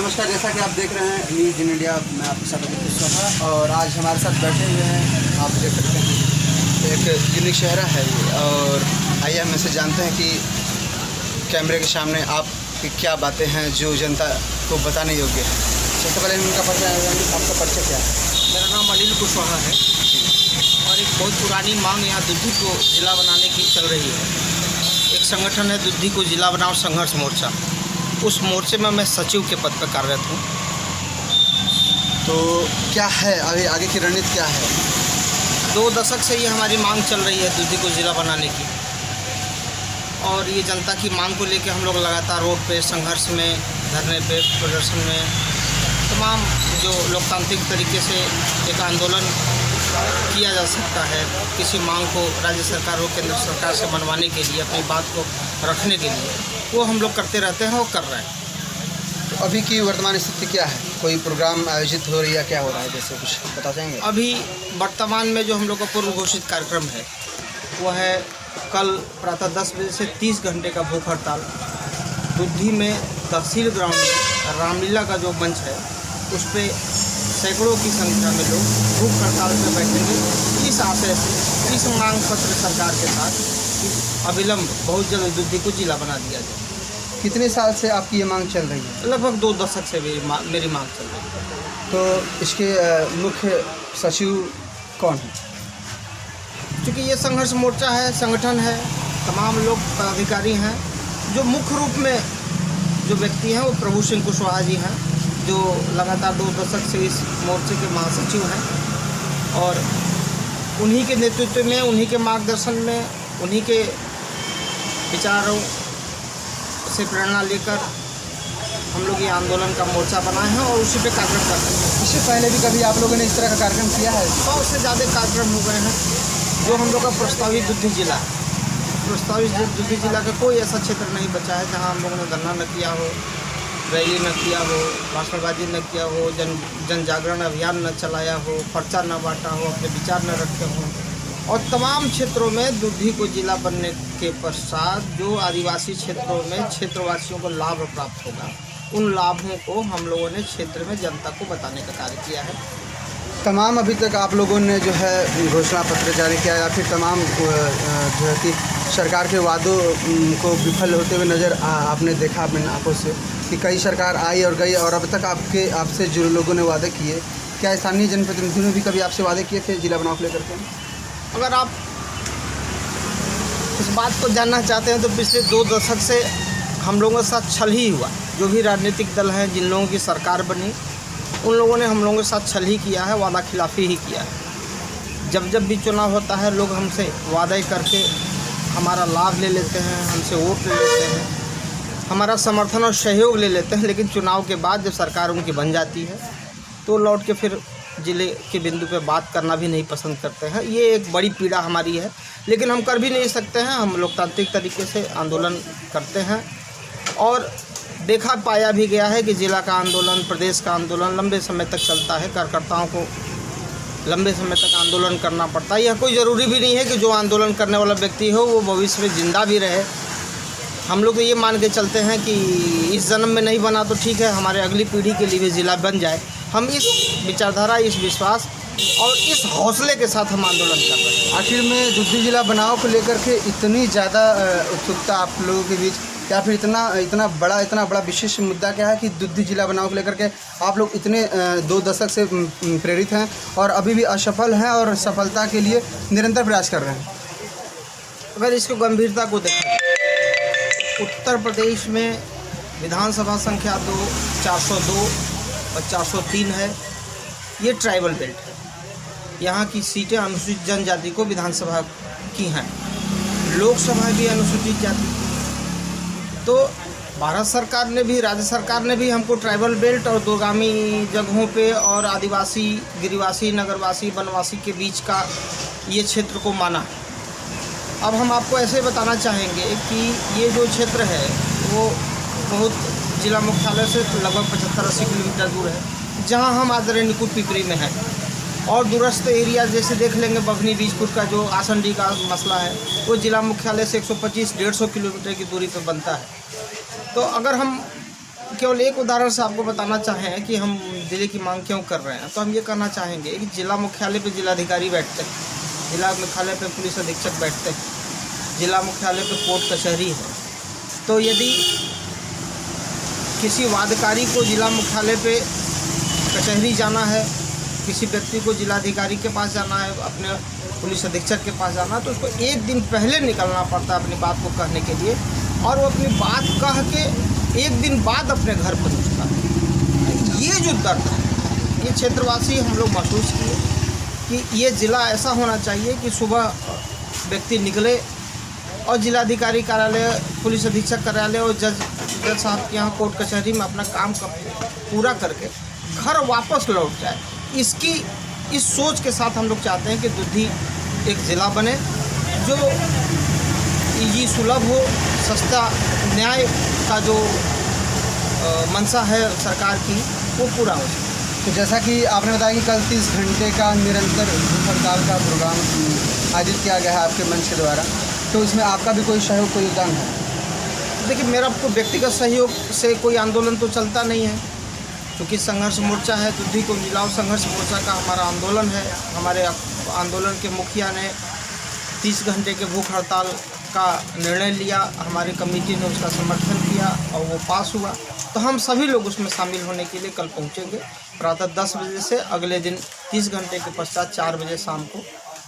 नमस्कार, जैसा कि आप देख रहे हैं न्यूज़ इन इंडिया में आपके साथ कुशवाहा। और आज हमारे साथ बैठे हुए हैं, आप देख सकते हैं एक यूनिक चेहरा है ये। और आइए हम इसे जानते हैं कि कैमरे के सामने आप की क्या बातें हैं जो जनता को बताने योग्य है। सबसे पहले उनका परिचय, आपका परिचय क्या है? मेरा नाम अनिल कुशवाहा है और एक बहुत पुरानी मांग यहाँ दुद्धि को जिला बनाने की चल रही है। एक संगठन है दुद्धि को जिला बनाओ संघर्ष मोर्चा, उस मोर्चे में मैं सचिव के पद पर कार्यरत हूँ। तो क्या है आगे की रणनीति क्या है? 2 दशक से ये हमारी मांग चल रही है दुद्धि को जिला बनाने की, और ये जनता की मांग को लेकर हम लोग लगातार रोड पे संघर्ष में, धरने पे, प्रदर्शन में, तमाम जो लोकतांत्रिक तरीके से एक आंदोलन किया जा सकता है किसी मांग को राज्य सरकार और केंद्र सरकार से मनवाने के लिए, अपनी बात को रखने के लिए, वो हम लोग करते रहते हैं और कर रहे हैं। तो अभी की वर्तमान स्थिति क्या है? कोई प्रोग्राम आयोजित हो रही है, क्या हो रहा है, जैसे कुछ बता देंगे? अभी वर्तमान में जो हम लोग का पूर्व घोषित कार्यक्रम है वो है कल प्रातः 10 बजे से 30 घंटे का भूख हड़ताल दुद्धि में तहसील ग्राउंड में रामलीला का जो मंच है उस पर सैकड़ों की संख्या में लोग भूख हड़ताल पर बैठेंगे, इस आशय से इस मांग पत्र सरकार के साथ कि अविलंब बहुत जल्द दुद्धि को जिला बना दिया जाए। कितने साल से आपकी ये मांग चल रही है? लगभग 2 दशक से मेरी मांग चल रही है। तो इसके मुख्य सचिव कौन है? क्योंकि ये संघर्ष मोर्चा है, संगठन है, तमाम लोग पदाधिकारी हैं। जो मुख्य रूप में जो व्यक्ति हैं वो प्रभु सिंह कुशवाहा जी हैं, जो लगातार 2 दशक से इस मोर्चे के महासचिव हैं। और उन्हीं के नेतृत्व में, उन्हीं के मार्गदर्शन में, उन्हीं के विचारों से प्रेरणा लेकर हम लोग ये आंदोलन का मोर्चा बनाए हैं और उसी पे कार्यक्रम कर रहे हैं। इससे पहले भी कभी आप लोगों ने इस तरह का कार्यक्रम किया है? 100 से ज़्यादा कार्यक्रम हो गए हैं। जो हम लोग का प्रस्तावित दुद्धि जिला है, प्रस्तावित दुद्धि जिला का कोई ऐसा क्षेत्र नहीं बचा है जहाँ हम लोगों ने धरना न किया हो, रैली न किया हो, भाषणबाजी न किया हो, जन जागरण अभियान न चलाया हो, पर्चा न बांटा हो, अपने विचार न रखे हों। और तमाम क्षेत्रों में दुद्धि को जिला बनने के पश्चात जो आदिवासी क्षेत्रों में क्षेत्रवासियों को लाभ प्राप्त होगा, उन लाभों को हम लोगों ने क्षेत्र में जनता को बताने का कार्य किया है। तमाम अभी तक आप लोगों ने जो है घोषणा पत्र जारी किया या फिर तमाम जो है कि सरकार के वादों को विफल होते हुए नज़र आपने देखा अपने आंखों से कि कई सरकार आई और गई, और अब तक आपसे जो लोगों ने वादे किए, क्या स्थानीय जनप्रतिनिधियों ने भी कभी आपसे वादे किए थे जिला बनाव को लेकर के? अगर आप इस बात को जानना चाहते हैं तो पिछले 2 दशक से हम लोगों के साथ छल ही हुआ। जो भी राजनीतिक दल हैं, जिन लोगों की सरकार बनी, उन लोगों ने हम लोगों के साथ छल ही किया है, वादा खिलाफ़ी ही किया है। जब भी चुनाव होता है लोग हमसे वादे करके हमारा लाभ ले लेते हैं, हमसे वोट ले लेते हैं, हमारा समर्थन और सहयोग ले लेते हैं, लेकिन चुनाव के बाद जब सरकार उनकी बन जाती है तो लौट के फिर ज़िले के बिंदु पे बात करना भी नहीं पसंद करते हैं। ये एक बड़ी पीड़ा हमारी है, लेकिन हम कर भी नहीं सकते हैं। हम लोकतांत्रिक तरीके से आंदोलन करते हैं और देखा पाया भी गया है कि ज़िला का आंदोलन, प्रदेश का आंदोलन लंबे समय तक चलता है। कार्यकर्ताओं को लंबे समय तक आंदोलन करना पड़ता है। यह कोई ज़रूरी भी नहीं है कि जो आंदोलन करने वाला व्यक्ति हो वो भविष्य में ज़िंदा भी रहे। हम लोग तो ये मान के चलते हैं कि इस जन्म में नहीं बना तो ठीक है, हमारे अगली पीढ़ी के लिए भी ज़िला बन जाए। हम इस विचारधारा, इस विश्वास और इस हौसले के साथ हम आंदोलन कर रहे हैं। आखिर में दुद्धि जिला बनाव को लेकर के इतनी ज़्यादा उत्सुकता आप लोगों के बीच, या फिर इतना बड़ा विशेष मुद्दा क्या है कि दुद्धि जिला बनाव को लेकर के आप लोग इतने 2 दशक से प्रेरित हैं और अभी भी असफल हैं और सफलता के लिए निरंतर प्रयास कर रहे हैं? अगर इसको गंभीरता को देखें, उत्तर प्रदेश में विधानसभा संख्या 402 और 403 है। ये ट्राइबल बेल्ट है। यहाँ की सीटें अनुसूचित जनजाति को विधानसभा की हैं, लोकसभा भी अनुसूचित जाति। तो भारत सरकार ने भी, राज्य सरकार ने भी हमको ट्राइबल बेल्ट और दूरगामी जगहों पे और आदिवासी, गिरिवासी, नगरवासी, वनवासी के बीच का ये क्षेत्र को माना है। अब हम आपको ऐसे बताना चाहेंगे कि ये जो क्षेत्र है वो बहुत जिला मुख्यालय से लगभग 75-80 किलोमीटर दूर है, जहाँ हम आदरणीय निकुट पिपरी में हैं। और दूरस्थ एरिया जैसे देख लेंगे, बभनी बीजपुर का जो आसंडी का मसला है वो जिला मुख्यालय से 125-150 किलोमीटर की दूरी पर बनता है। तो अगर हम केवल एक उदाहरण से आपको बताना चाहें कि हम जिले की मांग क्यों कर रहे हैं, तो हम ये कहना चाहेंगे कि जिला मुख्यालय पे जिलाधिकारी बैठते हैं, जिला मुख्यालय पे पुलिस अधीक्षक बैठते हैं, जिला मुख्यालय पे कोर्ट कचहरी है। तो यदि किसी वादकारी को जिला मुख्यालय पे कचहरी जाना है, किसी व्यक्ति को जिलाधिकारी के पास जाना है, अपने पुलिस अधीक्षक के पास जाना है, तो उसको एक दिन पहले निकलना पड़ता है अपनी बात को कहने के लिए, और वो अपनी बात कह के एक दिन बाद अपने घर पहुंचता है। ये जो दर्द है, ये क्षेत्रवासी हम लोग महसूस किए कि ये ज़िला ऐसा होना चाहिए कि सुबह व्यक्ति निकले और जिलाधिकारी कार्यालय, पुलिस अधीक्षक कार्यालय और जज साहब के यहाँ कोर्ट कचहरी में अपना काम पूरा करके घर वापस लौट जाए। इस सोच के साथ हम लोग चाहते हैं कि दुधी एक ज़िला बने जो ईजी सुलभ हो, सस्ता न्याय का जो मंशा है सरकार की वो पूरा हो। तो जैसा कि आपने बताया कि कल 30 घंटे का निरंतर भूख हड़ताल का प्रोग्राम आयोजित किया गया है आपके मंच के द्वारा, तो इसमें आपका भी कोई सहयोग, कोई योगदान है? देखिए, मेरा कोई व्यक्तिगत सहयोग से कोई आंदोलन तो चलता नहीं है, क्योंकि संघर्ष मोर्चा है, दुधी को मिलाओ संघर्ष मोर्चा का हमारा आंदोलन है। हमारे आंदोलन के मुखिया ने 30 घंटे के भूख हड़ताल का निर्णय लिया, हमारी कमेटी ने उसका समर्थन किया और वो पास हुआ। तो हम सभी लोग उसमें शामिल होने के लिए कल पहुंचेंगे प्रातः 10 बजे से। अगले दिन 30 घंटे के पश्चात 4 बजे शाम को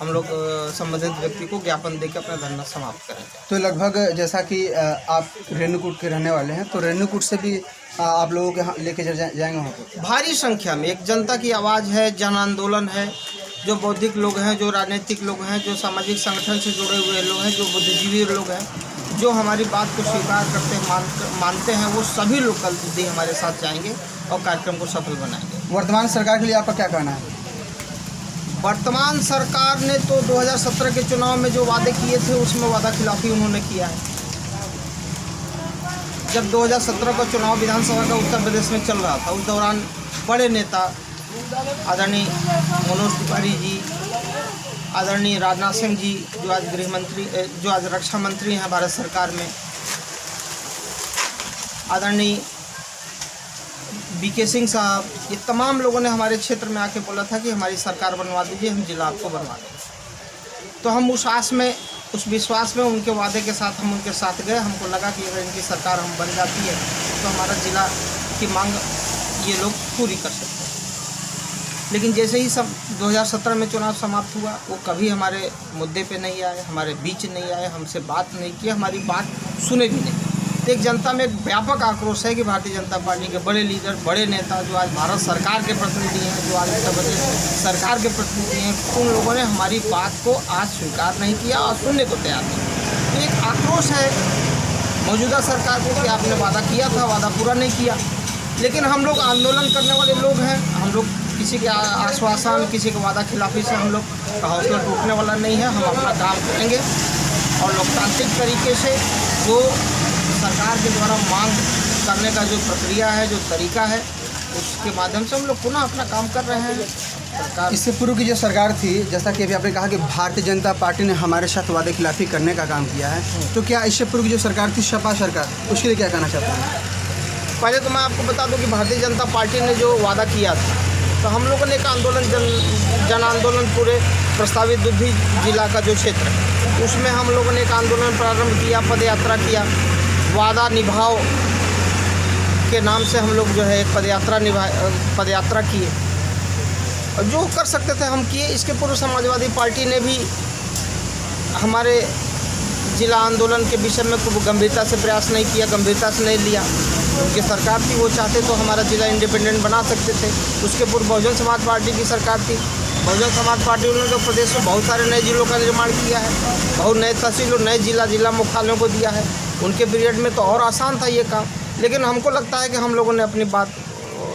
हम लोग संबंधित व्यक्ति को ज्ञापन देकर अपना धरना समाप्त करेंगे। तो लगभग जैसा कि आप रेणुकूट के रहने वाले हैं, तो रेणुकूट से भी आप लोगों के लेके जाएंगे वहाँ पर? भारी संख्या में एक जनता की आवाज़ है, जन आंदोलन है, जो बौद्धिक लोग हैं, जो राजनीतिक लोग हैं, जो सामाजिक संगठन से जुड़े हुए लोग हैं, जो बुद्धिजीवी लोग हैं, जो हमारी बात को स्वीकार करते मानते हैं, वो सभी लोग कल दुधी हमारे साथ जाएंगे और कार्यक्रम को सफल बनाएंगे। वर्तमान सरकार के लिए आपका क्या कहना है? वर्तमान सरकार ने तो 2017 के चुनाव में जो वादे किए थे उसमें वादा खिलाफी उन्होंने किया है। जब 2017 का चुनाव विधानसभा का उत्तर प्रदेश में चल रहा था, उस दौरान बड़े नेता आदरणीय मनोज तिवारी जी, आदरणीय राजनाथ सिंह जी, जो आज गृह मंत्री, जो आज रक्षा मंत्री हैं भारत सरकार में, आदरणीय बीके सिंह साहब, ये तमाम लोगों ने हमारे क्षेत्र में आके बोला था कि हमारी सरकार बनवा दीजिए, हम जिला आपको बनवा देंगे। तो हम उस विश्वास में उनके वादे के साथ हम उनके साथ गए। हमको लगा कि अगर इनकी सरकार हम बन जाती है तो हमारा जिला की मांग ये लोग पूरी कर सकते हैं। लेकिन जैसे ही सब 2017 में चुनाव समाप्त हुआ, वो कभी हमारे मुद्दे पे नहीं आए, हमारे बीच नहीं आए, हमसे बात नहीं की, हमारी बात सुने भी नहीं। एक जनता में एक व्यापक आक्रोश है कि भारतीय जनता पार्टी के बड़े लीडर, बड़े नेता जो आज भारत सरकार के प्रतिनिधि हैं, जो आज उत्तर प्रदेश सरकार के प्रतिनिधि हैं, उन लोगों ने हमारी बात को आज स्वीकार नहीं किया और सुनने को तैयार नहीं। तो एक आक्रोश है मौजूदा सरकार को कि आपने वादा किया था, वादा पूरा नहीं किया। लेकिन हम लोग आंदोलन करने वाले लोग हैं, हम लोग किसी के आश्वासन, किसी के वादा खिलाफी से हम लोग का हौसला टूटने वाला नहीं है। हम अपना काम करेंगे और लोकतांत्रिक तरीके से जो सरकार के द्वारा मांग करने का जो प्रक्रिया है, जो तरीका है, उसके माध्यम से हम लोग पुनः अपना काम कर रहे हैं। सरकार इससे पूर्व की जो सरकार थी, जैसा कि अभी आपने कहा कि भारतीय जनता पार्टी ने हमारे साथ वादे खिलाफी करने का काम किया है, तो क्या इससे पूर्व की जो सरकार थी, सपा सरकार, उसके लिए क्या कहना चाहते हैं? पहले तो मैं आपको बता दूं कि भारतीय जनता पार्टी ने जो वादा किया था, तो हम लोगों ने एक आंदोलन, जन आंदोलन पूरे प्रस्तावित दुधी जिला का जो क्षेत्र है, उसमें हम लोगों ने एक आंदोलन प्रारंभ किया, पदयात्रा किया। वादा निभाओ के नाम से हम लोग जो है एक पदयात्रा किए और जो कर सकते थे हम किए। इसके पूर्व समाजवादी पार्टी ने भी हमारे जिला आंदोलन के विषय में खूब गंभीरता से प्रयास नहीं किया, गंभीरता से नहीं लिया। उनकी सरकार थी, वो चाहते तो हमारा जिला इंडिपेंडेंट बना सकते थे। उसके पूर्व बहुजन समाज पार्टी की सरकार थी। बहुजन समाज पार्टी उन्होंने प्रदेश में बहुत सारे नए जिलों का निर्माण किया है, बहुत नए तहसील और नए जिला मुख्यालयों को दिया है। उनके पीरियड में तो और आसान था ये काम। लेकिन हमको लगता है कि हम लोगों ने अपनी बात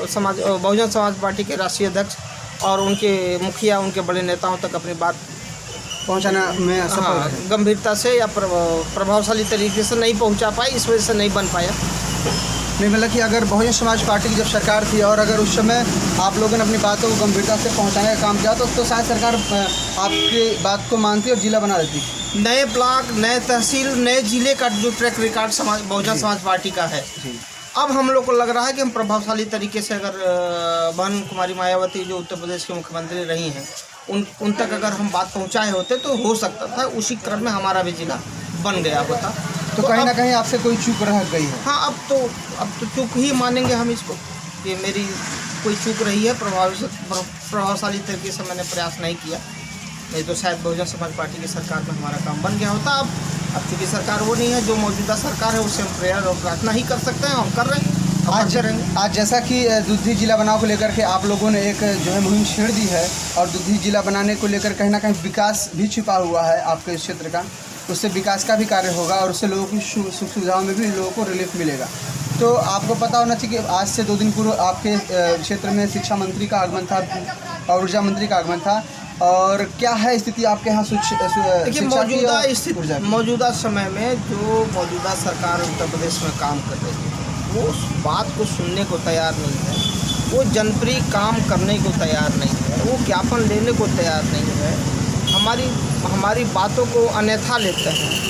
बहुजन समाज पार्टी के राष्ट्रीय अध्यक्ष और उनके मुखिया, उनके बड़े नेताओं तक अपनी बात पहुंचाना में असफल, गंभीरता से या प्रभावशाली तरीके से नहीं पहुंचा पाए, इस वजह से नहीं बन पाया। नहीं, मतलब कि अगर बहुजन समाज पार्टी की जब सरकार थी और अगर उस समय आप लोगों ने अपनी बातों को गंभीरता से पहुंचाने का काम किया तो शायद सरकार आपकी बात को मानती और जिला बना देती। नए ब्लॉक, नए तहसील, नए जिले का जो track record Bahujan Samaj party का है, अब हम लोग को लग रहा है कि हम प्रभावशाली तरीके से अगर बहन कुमारी मायावती जो उत्तर प्रदेश के मुख्यमंत्री रही हैं उन तक अगर हम बात पहुंचाए होते तो हो सकता था उसी क्रम में हमारा भी जिला बन गया होता। तो कहीं ना कहीं आपसे कोई चूक रह गई है। हाँ, अब तो चूक ही मानेंगे हम इसको कि मेरी कोई चूक रही है। प्रभावशाली तरीके से मैंने प्रयास नहीं किया, नहीं तो शायद बहुजन समाज पार्टी की सरकार में हमारा काम बन गया होता। अब चूँकि सरकार वो नहीं है, जो मौजूदा सरकार है उससे हम प्रेयर और प्रार्थना ही कर सकते हैं, हम कर रहे हैं। आज जैसा कि दुधी जिला बनाव को लेकर के आप लोगों ने एक जो है मुहिम छेड़ दी है और दुधी जिला बनाने को लेकर कहीं ना कहीं विकास भी छिपा हुआ है आपके क्षेत्र का, उससे विकास का भी कार्य होगा और उससे लोगों की सुख सुविधाओं में भी लोगों को रिलीफ मिलेगा। तो आपको पता होना चाहिए कि आज से 2 दिन पूर्व आपके क्षेत्र में शिक्षा मंत्री का आगमन था और ऊर्जा मंत्री का आगमन था। और क्या है स्थिति आपके यहाँ? देखिए, मौजूदा समय में जो मौजूदा सरकार उत्तर प्रदेश में काम कर रही है वो उस बात को सुनने को तैयार नहीं है, वो जनप्रिय काम करने को तैयार नहीं है, वो ज्ञापन लेने को तैयार नहीं है, हमारी बातों को अन्यथा लेते हैं।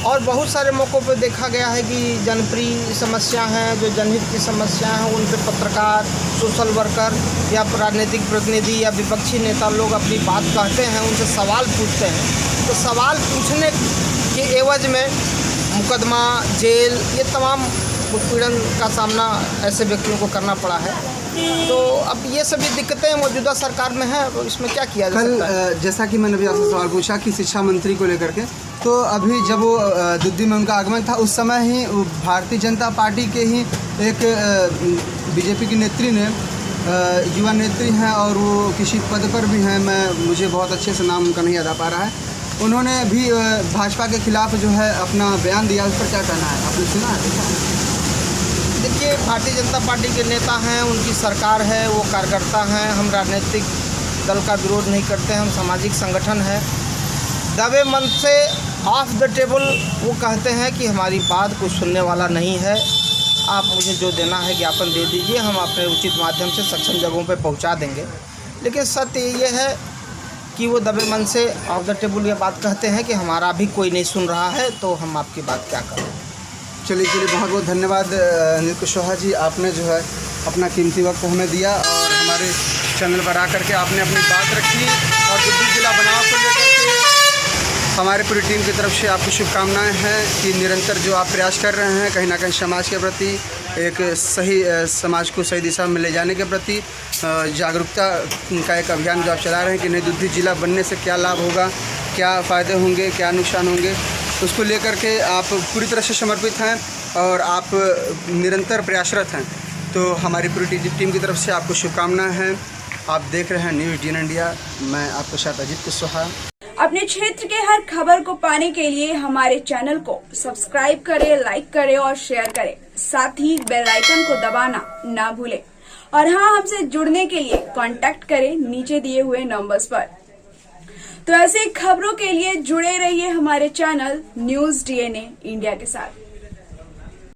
और बहुत सारे मौक़ों पर देखा गया है कि जनप्रिय समस्या हैं, जो जनहित की समस्या हैं, उन पर पत्रकार, सोशल वर्कर या राजनीतिक प्रतिनिधि या विपक्षी नेता लोग अपनी बात कहते हैं, उनसे सवाल पूछते हैं। तो सवाल पूछने के एवज में मुकदमा, जेल, ये तमाम उत्पीड़न का सामना ऐसे व्यक्तियों को करना पड़ा है। तो अब ये सभी दिक्कतें मौजूदा सरकार में है, तो इसमें क्या किया जा सकता है? जैसा कि मैंने अभी आपसे सवाल पूछा कि शिक्षा मंत्री को लेकर के, तो अभी जब वो दुद्दी में उनका आगमन था उस समय ही भारतीय जनता पार्टी के ही एक बीजेपी की नेत्री ने, युवा नेत्री हैं और वो किसी पद पर भी हैं, मुझे बहुत अच्छे से नाम उनका नहीं याद आ पा रहा है, उन्होंने भी भाजपा के खिलाफ जो है अपना बयान दिया। उस पर क्या कहना है, आपने सुना है? देखिए, भारतीय जनता पार्टी के नेता हैं, उनकी सरकार है, वो कार्यकर्ता हैं। हम राजनीतिक दल का विरोध नहीं करते हैं, हम सामाजिक संगठन है। दबे मन से ऑफ द टेबल वो कहते हैं कि हमारी बात कोई सुनने वाला नहीं है, आप मुझे जो देना है ज्ञापन दे दीजिए, हम अपने उचित माध्यम से सक्षम जगहों पे पहुंचा देंगे। लेकिन सत्य ये है कि वो दबे मन से ऑफ द टेबल ये बात कहते हैं कि हमारा भी कोई नहीं सुन रहा है, तो हम आपकी बात क्या करें। चलिए बहुत बहुत धन्यवाद अनिल कुशवाहा जी, आपने जो है अपना कीमती वक्त हमें दिया और हमारे चैनल पर आकर के आपने अपनी बात रखी और दुधी जिला बनाव को लेकर के हमारी पूरी टीम की तरफ से आपको शुभकामनाएं हैं कि निरंतर जो आप प्रयास कर रहे हैं कहीं ना कहीं समाज के प्रति एक सही समाज को सही दिशा में ले जाने के प्रति जागरूकता का एक अभियान जो आप चला रहे हैं कि नई दुधी जिला बनने से क्या लाभ होगा, क्या फ़ायदे होंगे, क्या नुकसान होंगे, उसको लेकर के आप पूरी तरह से समर्पित हैं और आप निरंतर प्रयासरत हैं। तो हमारी पूरी टीम की तरफ से आपको शुभकामनाएं हैं। आप देख रहे हैं न्यूज़ DN इंडिया, मैं आपके साथ अजीत कुशवाहा। अपने क्षेत्र के हर खबर को पाने के लिए हमारे चैनल को सब्सक्राइब करें, लाइक करें और शेयर करें। साथ ही बेल आइकन को दबाना ना भूलें। और हाँ, हमसे जुड़ने के लिए कांटेक्ट करें नीचे दिए हुए नंबर्स पर। तो ऐसे खबरों के लिए जुड़े रहिए हमारे चैनल न्यूज़ DNA इंडिया के साथ।